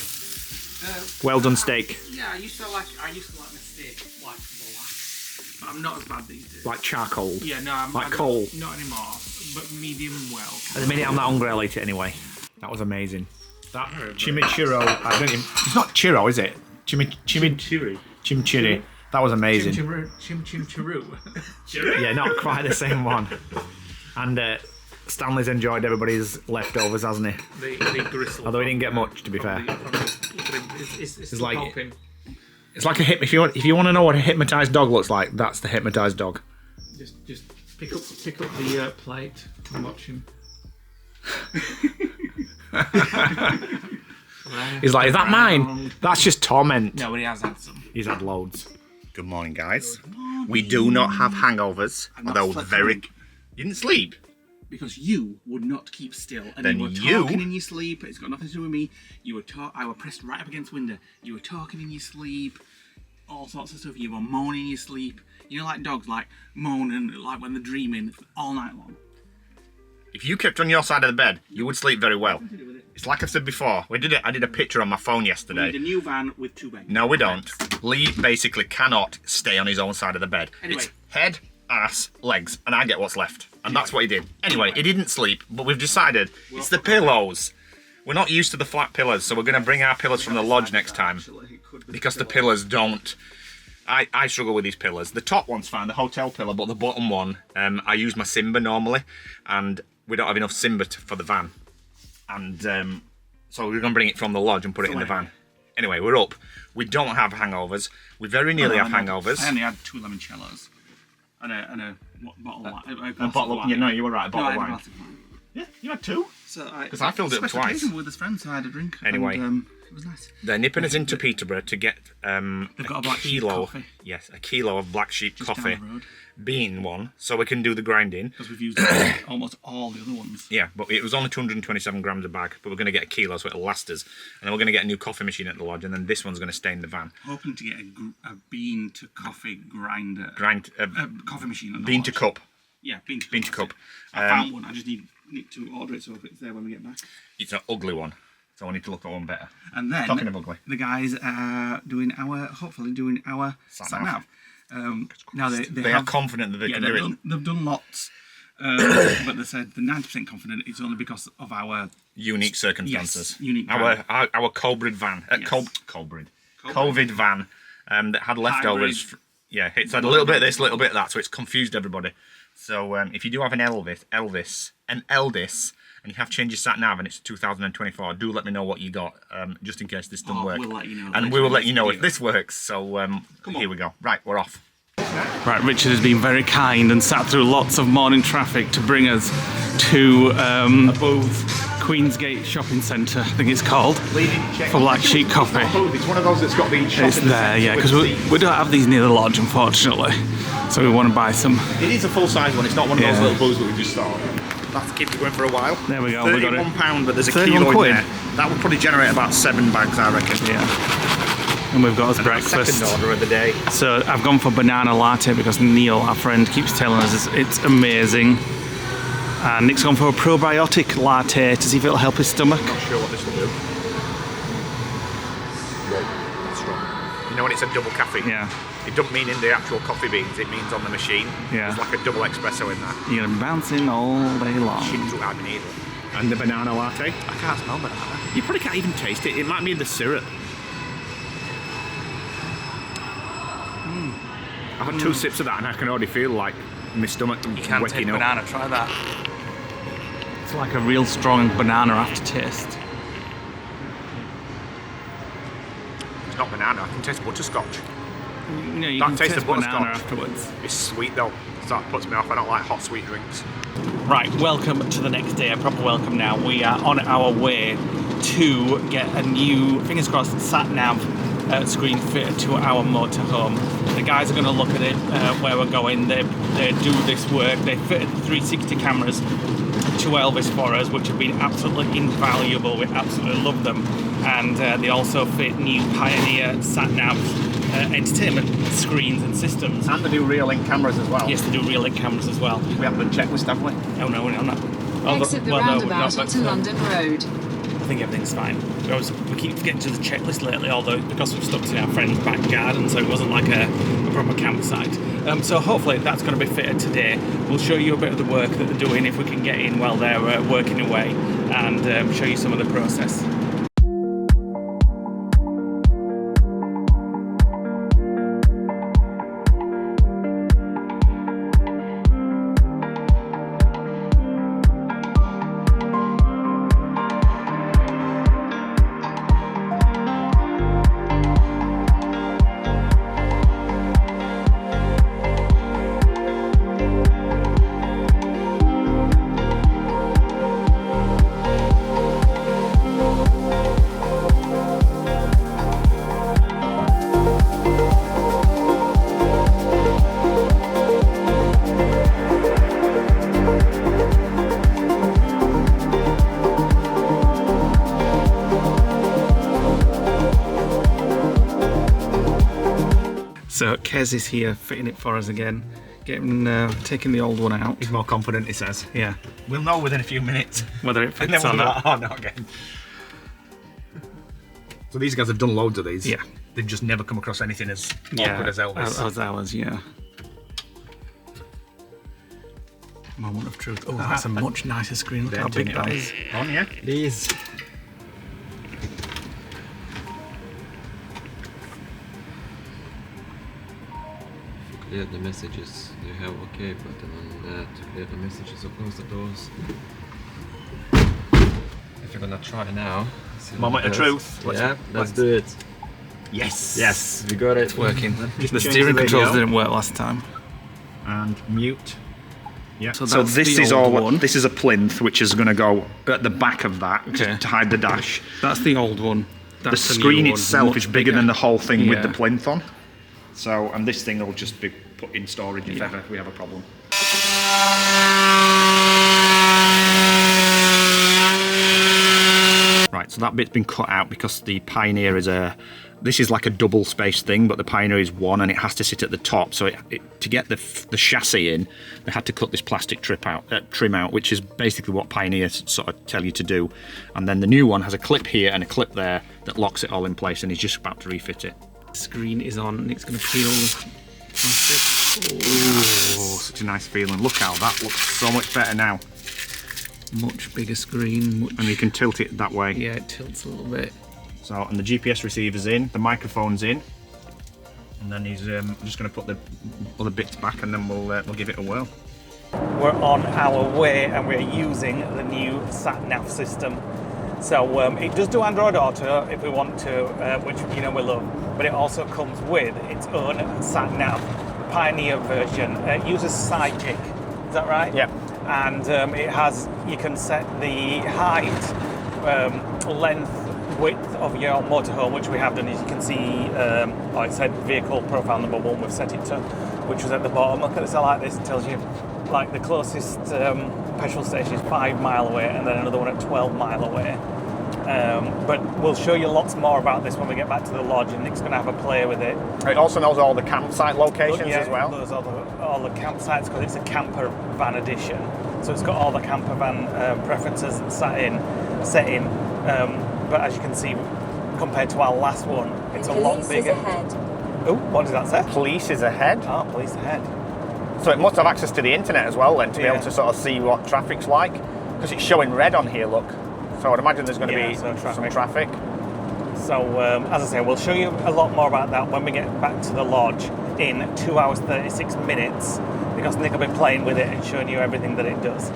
Well done steak. Yeah, I used to like my steak like black, but I'm not as bad these days. Like charcoal. Yeah, no, I'm Like coal. Not anymore, but medium well. At the minute I'm not hungry, I'll eat it anyway. That was amazing. That chimichurro, it's not churro, is it? Chimichurri. That was amazing. Chim-chim-chiroo. Yeah, not quite the same one. And Stanley's enjoyed everybody's leftovers, hasn't he? The gristle. Although he didn't get much, to be fair. It's like- popping. It's like if you want to know what a hypnotised dog looks like, that's the hypnotised dog. Just pick up the plate and watch him. He's like, is that mine? That's just torment. No, but he has had some. He's had loads. Good morning, guys. We do not have hangovers, although very... You didn't sleep? Because you would not keep still, and Then you were you- talking in your sleep. It's got nothing to do with me. I were pressed right up against the window. You were talking in your sleep, all sorts of stuff. You were moaning in your sleep. You know, like dogs, like moaning, like when they're dreaming all night long. If you kept on your side of the bed, you would sleep very well. It's like I've said before. I did a picture on my phone We yesterday. need a new van with 2 beds. No, we don't. Lee basically cannot stay on his own side of the bed. Anyway. It's head, ass, legs, and I get what's left. And that's what he did. Anyway, he didn't sleep, but we've decided it's the pillows. We're not used to the flat pillows, so we're going to bring our pillows from the lodge next time. Because the pillars don't... I struggle with these pillars. The top one's fine, the hotel pillar, but the bottom one, I use my Simba normally, and we don't have enough Simba for the van. And so we're going to bring it from the lodge and put it in the van. Anyway, we're up. We don't have hangovers. We very nearly have hangovers. I only had 2 limoncellos and a bottle of wine. A bottle of, you were right, a bottle of wine. wine. Yeah, you had 2. Because I filled it up twice. With his friends, so I had a drink. Anyway. And, it was nice. They're nipping us into Peterborough to get They've got a black sheep coffee. Yes, a kilo of black sheep Just coffee. down the road. Bean one, so we can do the grinding. Because we've used almost all the other ones. Yeah, but it was only 227 grams a bag, but we're going to get a kilo so it'll last us. And then we're going to get a new coffee machine at the lodge, and then this one's going to stay in the van. Hoping to get a bean to coffee grinder. Coffee machine. At the Bean lodge. to cup. Yeah, bean to Bean to cup. I found one. I just need to order it so it's there when we get back. It's an ugly one, so I need to look at one better. And then Talking of ugly. the guys are hopefully doing our Satnav. Now they are confident that they can do it. They've done lots, but they said they're 90% confident it's only because of our Unique circumstances. Yes, unique our van. our COVID van. Yes. COVID van that had leftovers. It's had a little bit of this, a little bit of that, so it's confused everybody. So if you do have an Elvis, and you have changed your sat nav and it's 2024, do let me know what you got, just in case this doesn't work. We'll let you know. And we will let you know if this works. So here we go. Right, we're off. Right, Richard has been very kind and sat through lots of morning traffic to bring us to above Queensgate Shopping Centre, I think it's called, for black sheep coffee. It's one of those that's got the It's there, yeah, because we don't have these near the lodge, unfortunately. So we want to buy some. It is a full-size one. It's not one of those little booze that we just saw. We'll have to keep it going for a while. There we go. We got it. £31, but there's a 31 kilo quid. in there. That would probably generate about 7 bags, I reckon. Yeah. And we've got us breakfast. Second order of the day. So I've gone for banana latte because Neil, our friend, keeps telling us it's amazing. And Nick's gone for a probiotic latte to see if it'll help his stomach. Not sure what this will do. That's strong. You know when it's a double caffeine? Yeah. It doesn't mean in the actual coffee beans, it means on the machine. Yeah. It's like a double espresso in that. You're gonna be bouncing all day long. Shit to add in either. And the banana latte. I can't smell banana. You probably can't even taste it. It might be in the syrup. I've had 2 sips of that and I can already feel like my stomach You can't waking take up. banana, try that. It's like a real strong banana aftertaste. It's not banana, I can taste butterscotch. No, you That can tastes taste of banana butterscotch. afterwards. It's sweet though, so that puts me off. I don't like hot sweet drinks. Right, welcome to the next day, a proper welcome now. We are on our way to get a new, fingers crossed, sat-nav screen fitted to our motorhome. The guys are going to look at it, where we're going. They do this work. They fitted 360 cameras to Elvis for us, which have been absolutely invaluable. We absolutely love them. And they also fit new Pioneer sat-nav entertainment screens and systems. And they do real-in cameras as well. Yes, they do real-in cameras as well. We haven't done checklist, have we? Oh no, we're not. Exit the roundabout onto London Road. I think everything's fine. We keep getting to the checklist lately, although because we've stopped in our friend's back garden, so it wasn't like a proper campsite. So hopefully that's going to be fitted today. We'll show you a bit of the work that they're doing if we can get in while they're working away, and show you some of the process. So Kez is here fitting it for us again, taking the old one out. He's more confident, he says. Yeah, We'll know within a few minutes. whether it And then fits we'll or be not. like, oh, not again. So these guys have done loads of these. Yeah. They've just never come across anything as awkward as Elvis. As ours, yeah. Moment of truth. Oh, that's a much nicer screen. Look how big that is. On, yeah. It is. Clear the messages. You have OK button on there to clear the messages or close the doors. If you're gonna try now. Moment of truth. Let's do it. Yes. Yes, we got it working. The steering controls didn't work last time. And mute. Yeah. So this is all. one. This is a plinth, which is going to go at the back of that Okay. to hide the dash. That's the old one. That's The new screen one, itself much is bigger than the whole thing with Yeah. the plinth on. So, and this thing will just be put in storage if Yeah. ever we have a problem. Right, so that bit's been cut out because the Pioneer is this is like a double spaced thing, but the Pioneer is one and it has to sit at the top. So to get the chassis in, they had to cut this plastic trim out, which is basically what Pioneer sort of tell you to do. And then the new one has a clip here and a clip there that locks it all in place, and he's just about to refit it. Screen is on and it's going to peel the plastic. Oh, such a nice feeling. Look how that looks so much better now. Much bigger screen. And you can tilt it that way. Yeah, it tilts a little bit. So, and the GPS receiver's in, the microphone's in, and then he's just going to put the other bits back, and then we'll give it a whirl. We're on our way and we're using the new Satnav system. So it does do Android Auto if we want to, which you know we love, but it also comes with its own Satnav Pioneer version. It uses Sidekick, is that right? Yeah. And it has, you can set the height, length, width of your motorhome, which we have done. As you can see, it said vehicle profile number 1, we've set it to, which was at the bottom. Look at this, I like this, it tells you like the closest petrol station is 5 mile away and then another one at 12 mile away. But we'll show you lots more about this when we get back to the lodge, and Nick's going to have a play with it. It also knows all the campsite locations as well. Those are all the campsites because it's a camper van edition. So it's got all the camper van preferences set in. But as you can see, compared to our last one, it's a lot bigger. Oh, what does that say? Police is ahead. Oh, police ahead. So it must have access to the internet as well then to be Yeah. able to sort of see what traffic's like. Because it's showing red on here, look. So I'd imagine there's going to be some traffic. So, as I say, we'll show you a lot more about that when we get back to the lodge in 2 hours 36 minutes, because Nick will be playing with it and showing you everything that it does.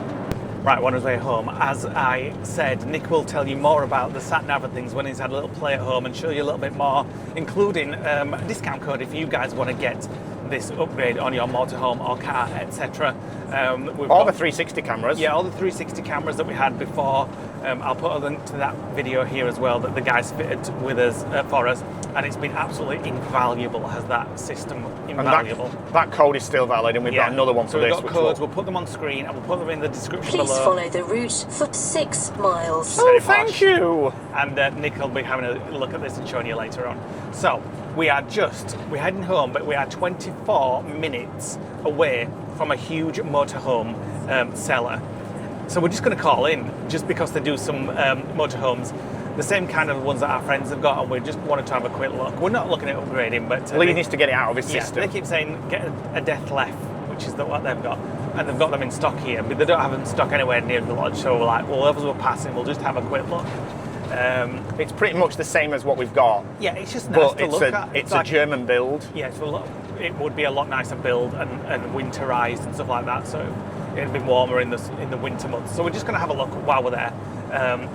Right, on his way home, as I said, Nick will tell you more about the sat-nav and things when he's had a little play at home and show you a little bit more, including a discount code if you guys want to get this upgrade on your motorhome or car, etc. All the 360 cameras. Yeah, all the 360 cameras that we had before. I'll put a link to that video here as well that the guys fitted with us for us, and it's been absolutely invaluable. Has that system invaluable? And that code is still valid, and we've got another one for this. So we've got codes. We'll put them on screen and we'll put them in the description Please below. follow the route for 6 miles. Oh, thank you. And Nick will be having a look at this and showing you later on. So we're heading home, but we are 24 minutes away from a huge motorhome seller. So we're just going to call in, just because they do some motorhomes, the same kind of ones that our friends have got, and we just wanted to have a quick look. We're not looking at upgrading, but Lee needs to get it out of his system. They keep saying get a death left, which is what they've got, and they've got them in stock here, but they don't have them in stock anywhere near the lodge. So we're like, well, as we're passing, we'll just have a quick look. It's pretty much the same as what we've got. Yeah, it's just nice to look at. It's a German build. Yeah, it would be a lot nicer build and winterized and stuff like that. So it'd be warmer in the winter months. So we're just going to have a look while we're there.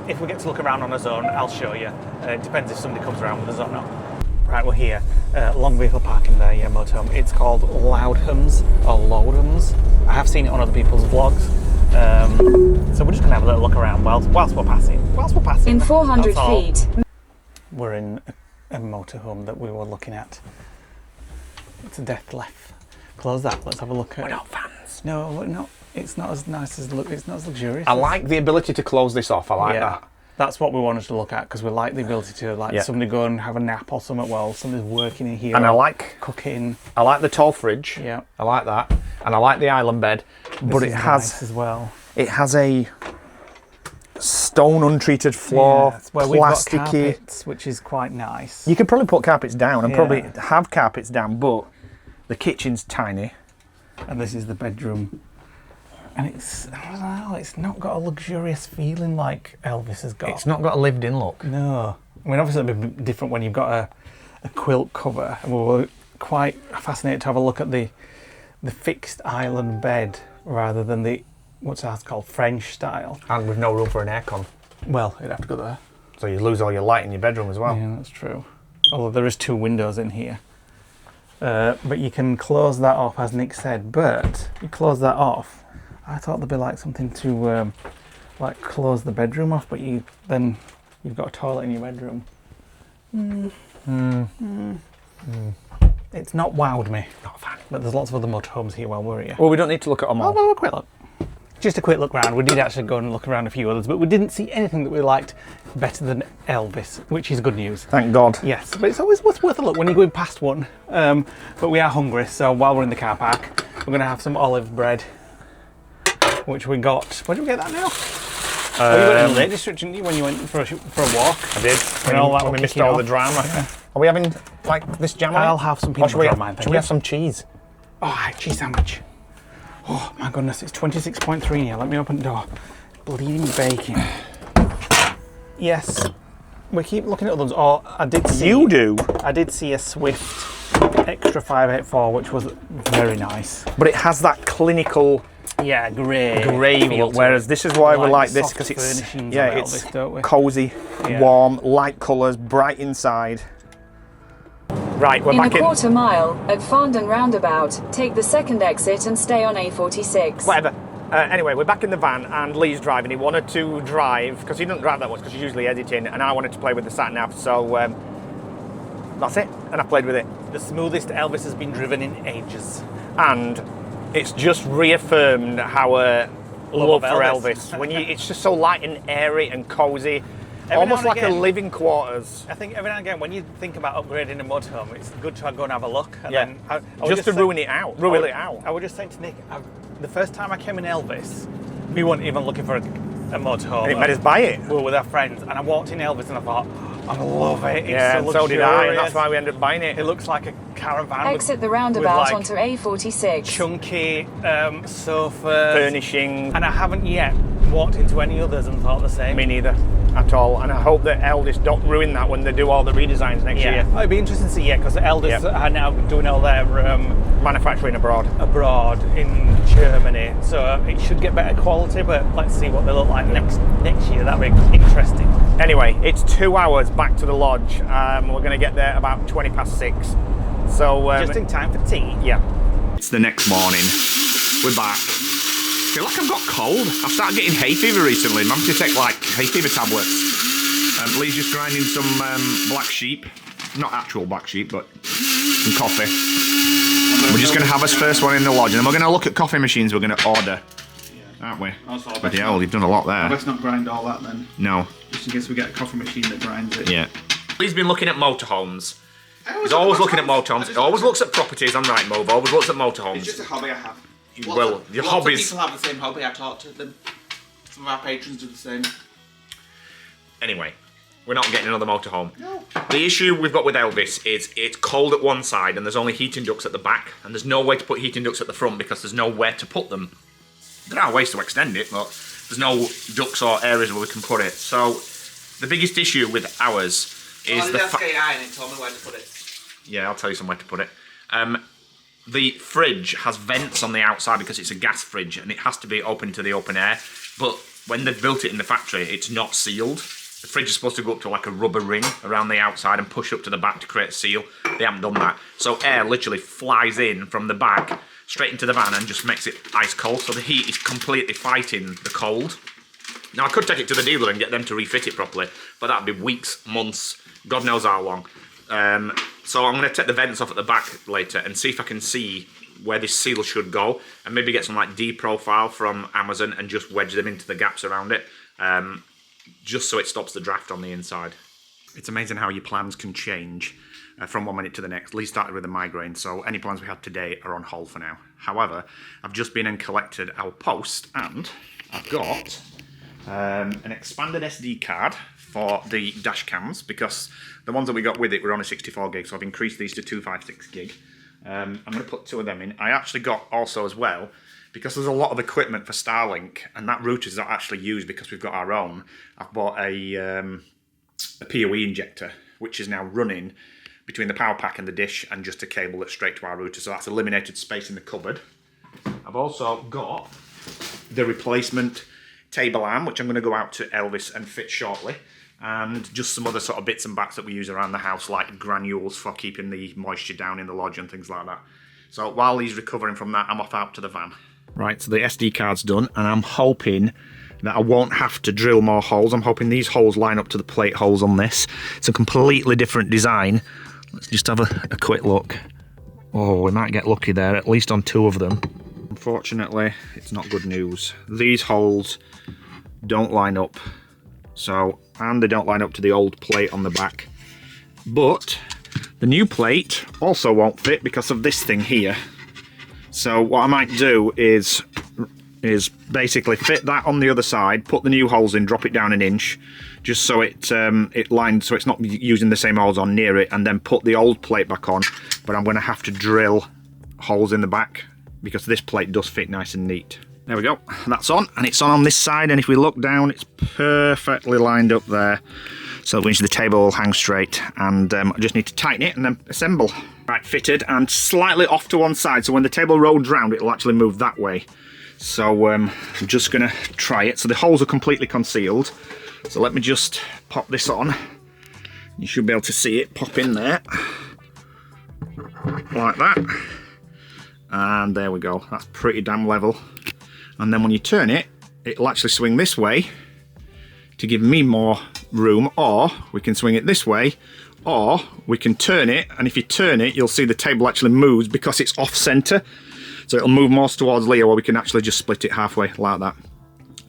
If we get to look around on our own, I'll show you. It depends if somebody comes around with us or not. Right, we're here. Long vehicle parking there, yeah, motorhome. It's called Loudhams or Loudhams. I have seen it on other people's vlogs. So we're just going to have a little look around whilst we're passing. In 400 feet. We're in a motorhome that we were looking at. It's a death left. Close that. Let's have a look at it. We're not fans. No, we're not. It's not as nice as look. It's not as luxurious. I like the ability to close this off. I like that. That's what we wanted to look at, because we like the ability to somebody go and have a nap or something while somebody's working in here. And I like cooking. I like the tall fridge. Yeah, I like that, and I like the island bed. But it has nice as well. It has a stone untreated floor, Yeah, it's where we've got plasticky. carpets, which is quite nice. You could probably put carpets down and Yeah. probably have carpets down, but the kitchen's tiny. And this is the bedroom. And it's, I don't know, it's not got a luxurious feeling like Elvis has got. It's not got a lived-in look. No. I mean, obviously it'll be different when you've got a quilt cover. And we were quite fascinated to have a look at the fixed island bed rather than the, what's ours called, French style. And with no room for an aircon. Well, you'd have to go there. So you lose all your light in your bedroom as well. Yeah, that's true. Although there is 2 windows in here. But you can close that off, as Nick said. But you close that off, I thought there'd be like something to like close the bedroom off, but you've got a toilet in your bedroom. It's not wowed me. Not a fan. But there's lots of other motorhomes here while we're here. Well, we don't need to look at them all. Well, a quick look. Just a quick look round. We did actually go and look around a few others, but we didn't see anything that we liked better than Elvis, which is good news. Thank God. Yes, but it's always worth a look when you're going past one. But we are hungry, so while we're in the car park, we're going to have some olive bread, which we got. Where did we get that now? You went in the Lake District, didn't you, when you went for a walk? I did. When we missed all the drama. Yeah. Are we having like this jam on it? I'll have some peanut butter on mine. Should we have some cheese? Oh, cheese sandwich. Oh my goodness, it's 26.3 here. Let me open the door. Bleeding bacon. Yes, we keep looking at others. Oh, I did see. You do? I did see a Swift Extra 584, which was very nice. But it has that clinical, yeah, grey look. Whereas this is why we like this, because it's it's cosy, warm, light colours, bright inside. Right, we're back in. In a quarter mile, at Farndon Roundabout, take the second exit and stay on A46. Whatever. Anyway, we're back in the van and Lee's driving. He wanted to drive, because he doesn't drive that much because he's usually editing, and I wanted to play with the Satnav, so that's it, and I played with it. The smoothest Elvis has been driven in ages. And it's just reaffirmed our love for Elvis. When it's just so light and airy and cosy. Almost like a living quarters. I think every now and again, when you think about upgrading a motorhome, it's good to go and have a look. And yeah. Then I just to ruin it out. Ruin it out. I was just saying to Nick, the first time I came in Elvis, we weren't even looking for a motorhome. And it made us buy it. We were with our friends, and I walked in Elvis and I thought, I love it. It's yeah, so, so did I, and that's why we ended up buying it. It looks like a caravan. Exit the roundabout with onto A46. Chunky sofas. Furnishing. And I haven't yet walked into any others and thought the same. Me neither. At all, and I hope that Eldis don't ruin that when they do all the redesigns next year. Oh, it'd be interesting to see, because Eldis are now doing all their manufacturing abroad in Germany, so it should get better quality. But let's see what they look like next year. That'd be interesting. Anyway, it's 2 hours back to the lodge. We're going to get there about 6:20. So just in time for tea. Yeah. It's the next morning. We're back. I feel like I've got cold. I've started getting hay fever recently. I'm having to take like hay fever tablets. Lee's just grinding some black sheep. Not actual black sheep, but some coffee. We're just going to have us first one in the lodge, and then we're going to look at coffee machines we're going to order. Aren't we? But hell, you've done a lot there. Let's not grind all that then. No. Just in case we get a coffee machine that grinds it. Yeah. Lee's been looking at motorhomes. He's always looking at motorhomes. He always looks at properties on Rightmove. Always looks at motorhomes. It's just a hobby I have. Well, your hobbies. People have the same hobby. I talk to them. Some of our patrons do the same. Anyway, we're not getting another motorhome. No. The issue we've got with Elvis is it's cold at one side and there's only heating ducts at the back, and there's no way to put heating ducts at the front because there's nowhere to put them. There are ways to extend it, but there's no ducts or areas where we can put it. So the biggest issue with ours is the fact. and it told me where to put it. Yeah, I'll tell you somewhere to put it. The fridge has vents on the outside because it's a gas fridge and it has to be open to the open air. But when they've built it in the factory, it's not sealed. The fridge is supposed to go up to like a rubber ring around the outside and push up to the back to create a seal. They haven't done that. So air literally flies in from the back straight into the van and just makes it ice cold. So the heat is completely fighting the cold. Now I could take it to the dealer and get them to refit it properly, but that'd be weeks, months, God knows how long. So I'm going to take the vents off at the back later and see if I can see where this seal should go, and maybe get some like D-profile from Amazon and just wedge them into the gaps around it, just so it stops the draft on the inside. It's amazing how your plans can change from 1 minute to the next. Lee started with a migraine, so any plans we had today are on hold for now. However, I've just been and collected our post, and I've got an expanded SD card for the dash cams, because the ones that we got with it were only 64 gig, so I've increased these to 256 gig. I'm going to put 2 of them in. I actually got also as well, because there's a lot of equipment for Starlink, and that router is not actually used because we've got our own. I've bought a PoE injector, which is now running between the power pack and the dish, and just a cable that's straight to our router, so that's eliminated space in the cupboard. I've also got the replacement table arm, which I'm going to go out to Elvis and fit shortly, and just some other sort of bits and bats that we use around the house, like granules for keeping the moisture down in the lodge and things like that. So while he's recovering from that, I'm off out to the van. Right, so the SD card's done, and I'm hoping that I won't have to drill more holes. I'm hoping these holes line up to the plate holes on this. It's a completely different design. Let's just have a quick look. Oh, we might get lucky there, at least on 2 of them. Unfortunately, it's not good news. These holes don't line up. So, and they don't line up to the old plate on the back. But the new plate also won't fit because of this thing here. So what I might do is basically fit that on the other side, put the new holes in, drop it down 1 inch, just so it lines, so it's not using the same holes on near it, and then put the old plate back on. But I'm going to have to drill holes in the back because this plate does fit nice and neat. There we go, that's on, and it's on this side, and if we look down, it's perfectly lined up there. So which the table will hang straight, and I just need to tighten it and then assemble. Right, fitted and slightly off to one side, so when the table rolls round, it'll actually move that way. So I'm just gonna try it. So the holes are completely concealed. So let me just pop this on. You should be able to see it pop in there, like that. And there we go, that's pretty damn level. And then when you turn it, it'll actually swing this way to give me more room, or we can swing it this way, or we can turn it, and if you turn it, you'll see the table actually moves because it's off center. So it'll move more towards Leo, or we can actually just split it halfway like that,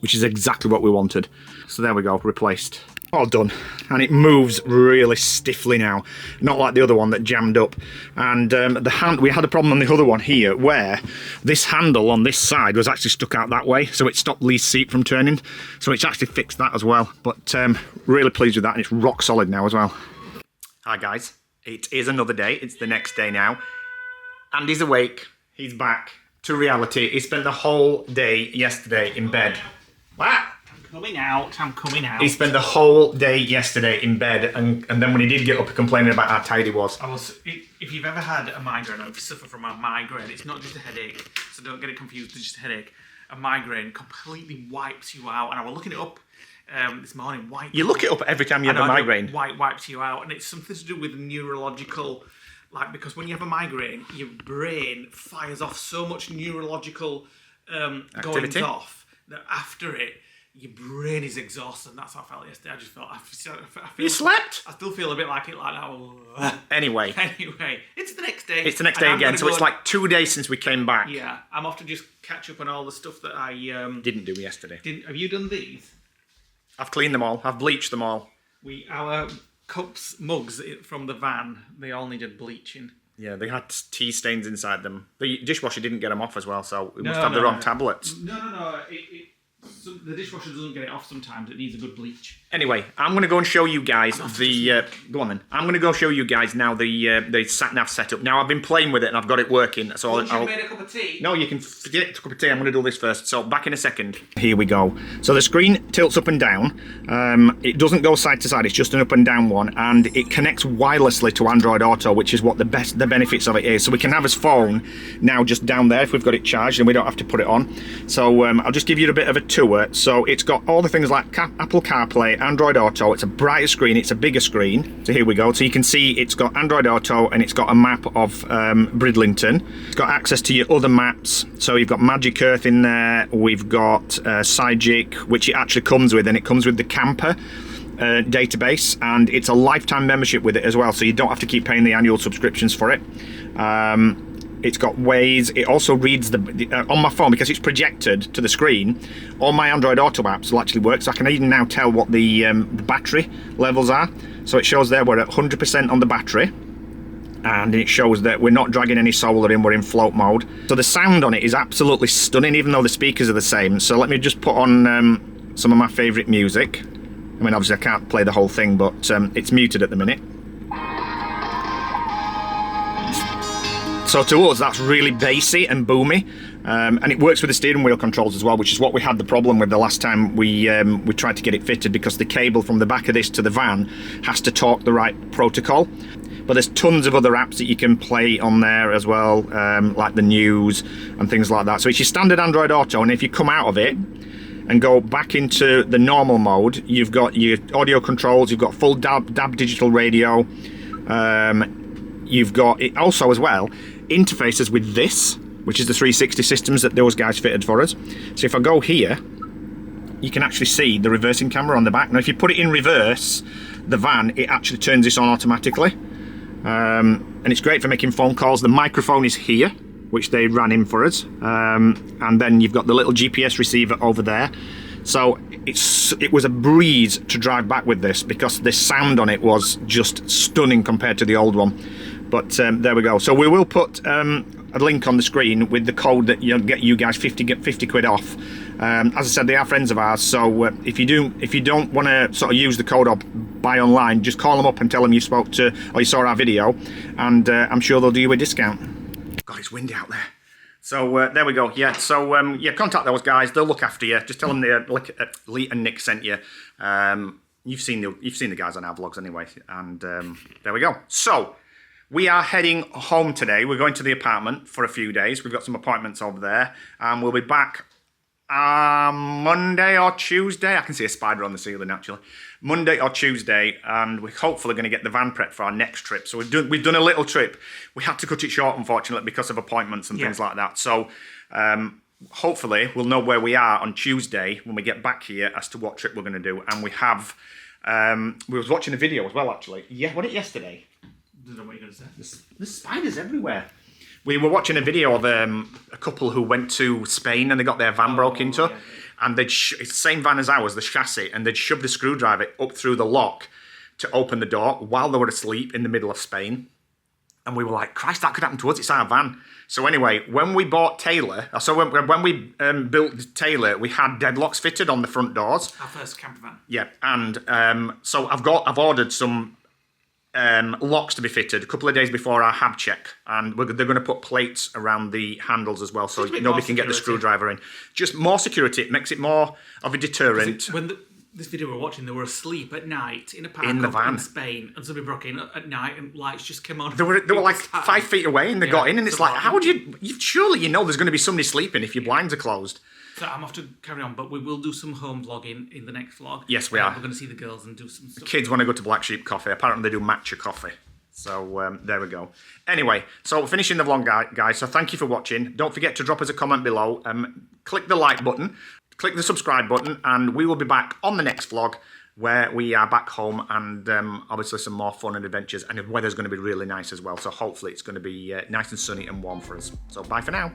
which is exactly what we wanted. So there we go, replaced. All done, and it moves really stiffly now, not like the other one that jammed up. And we had a problem on the other one here where this handle on this side was actually stuck out that way, so it stopped Lee's seat from turning. So it's actually fixed that as well. But really pleased with that, and it's rock solid now as well. Hi guys, it is another day. It's the next day now. Andy's awake. He's back to reality. He spent the whole day yesterday in bed. What? I'm coming out. He spent the whole day yesterday in bed, and then when he did get up, complaining about how tired he was. If you've ever had a migraine, or if you suffer from a migraine, it's not just a headache, so don't get it confused, it's just a headache. A migraine completely wipes you out, and I was looking it up this morning. You look it up every time you have a migraine. Wipes you out, and it's something to do with neurological, because when you have a migraine, your brain fires off so much neurological goings off that after it, your brain is exhausted, and that's how I felt yesterday. I just felt, I feel, you slept? I still feel a bit like it like that. Anyway, it's the next day. It's the next day again, so it's like 2 days since we came back. Yeah, I'm off to just catch up on all the stuff that I didn't do yesterday. Have you done these? I've cleaned them all. I've bleached them all. Our cups, mugs from the van, they all needed bleaching. Yeah, they had tea stains inside them. The dishwasher didn't get them off as well, so we must have the wrong tablets. No. So the dishwasher doesn't get it off sometimes. It needs a good bleach. Anyway, I'm going to go and show you guys the... go on then. I'm going to go show you guys now the Satnav setup. Now, I've been playing with it and I've got it working. So I'll made a cup of tea? No, you can forget a cup of tea. I'm going to do this first. So, back in a second. Here we go. So, the screen tilts up and down. It doesn't go side to side. It's just an up and down one. And it connects wirelessly to Android Auto, which is what the benefits of it is. So, we can have his phone now just down there if we've got it charged and we don't have to put it on. So, I'll just give you a bit of a tour. So it's got all the things like Apple CarPlay, Android Auto. It's a brighter screen, it's a bigger screen. So here we go. So you can see it's got Android Auto and it's got a map of Bridlington. It's got access to your other maps. So you've got Magic Earth in there. We've got Sidejic, which it actually comes with, and it comes with the camper database, and it's a lifetime membership with it as well. So you don't have to keep paying the annual subscriptions for it. It's got Waze. It also reads on my phone, because it's projected to the screen. All my Android Auto apps will actually work, so I can even now tell what the battery levels are. So it shows there we're at 100% on the battery, and it shows that we're not dragging any solar in, we're in float mode. So the sound on it is absolutely stunning, even though the speakers are the same. So let me just put on some of my favourite music. I mean, obviously I can't play the whole thing, but it's muted at the minute. So to us, that's really bassy and boomy, and it works with the steering wheel controls as well, which is what we had the problem with the last time we tried to get it fitted, because the cable from the back of this to the van has to talk the right protocol. But there's tons of other apps that you can play on there as well, like the news and things like that. So it's your standard Android Auto, and if you come out of it and go back into the normal mode, you've got your audio controls, you've got full DAB digital radio, you've got it also as well interfaces with this, which is the 360 systems that those guys fitted for us. So if I go here, you can actually see the reversing camera on the back. Now if you put it in reverse, the van, it actually turns this on automatically, and it's great for making phone calls. The microphone is here, which they ran in for us, and then you've got the little GPS receiver over there. So it was a breeze to drive back with this, because the sound on it was just stunning compared to the old one. But there we go. So we will put a link on the screen with the code that you'll get you guys 50 quid off. As I said, they are friends of ours, so if you don't want to sort of use the code or buy online, just call them up and tell them you spoke to or you saw our video, and I'm sure they'll do you a discount. God, it's windy out there. So there we go. Yeah. So yeah, contact those guys. They'll look after you. Just tell them Lee and Nick sent you. You've seen the guys on our vlogs anyway. And there we go. So we are heading home today. We're going to the apartment for a few days. We've got some appointments over there, and we'll be back Monday or Tuesday. I can see a spider on the ceiling actually. Monday or Tuesday, and we're hopefully going to get the van prepped for our next trip. So we've done a little trip. We had to cut it short, unfortunately, because of appointments and things like that. So hopefully we'll know where we are on Tuesday when we get back here as to what trip we're going to do. And we have, we was watching a video as well actually. Yeah, was it yesterday? I don't know what you're going to say. There's spiders everywhere. We were watching a video of a couple who went to Spain and they got their van broke into. Yeah. And it's the same van as ours, the chassis, and they'd shoved a screwdriver up through the lock to open the door while they were asleep in the middle of Spain. And we were like, Christ, that could happen to us, it's our van. So anyway, when we bought Taylor, so when we built Taylor, we had deadlocks fitted on the front doors. Our first camper van. Yeah, and so I've ordered some locks to be fitted a couple of days before our hab check, and they're going to put plates around the handles as well, so nobody can get the screwdriver in. Just more security. It makes it more of a deterrent. When this video we were watching, they were asleep at night in a park in the van in Spain, and somebody broke in at night and lights just came on. They were like 5 feet away, and they got in, and it's like, how would you surely there's going to be somebody sleeping if your blinds are closed. So I'm off to carry on, but we will do some home vlogging in the next vlog. Yes, we are. We're going to see the girls and do some stuff. The kids want to go to Black Sheep Coffee. Apparently they do matcha coffee. So there we go. Anyway, so we're finishing the vlog, guys. So thank you for watching. Don't forget to drop us a comment below. Click the like button. Click the subscribe button. And we will be back on the next vlog where we are back home, and obviously some more fun and adventures. And the weather's going to be really nice as well. So hopefully it's going to be nice and sunny and warm for us. So bye for now.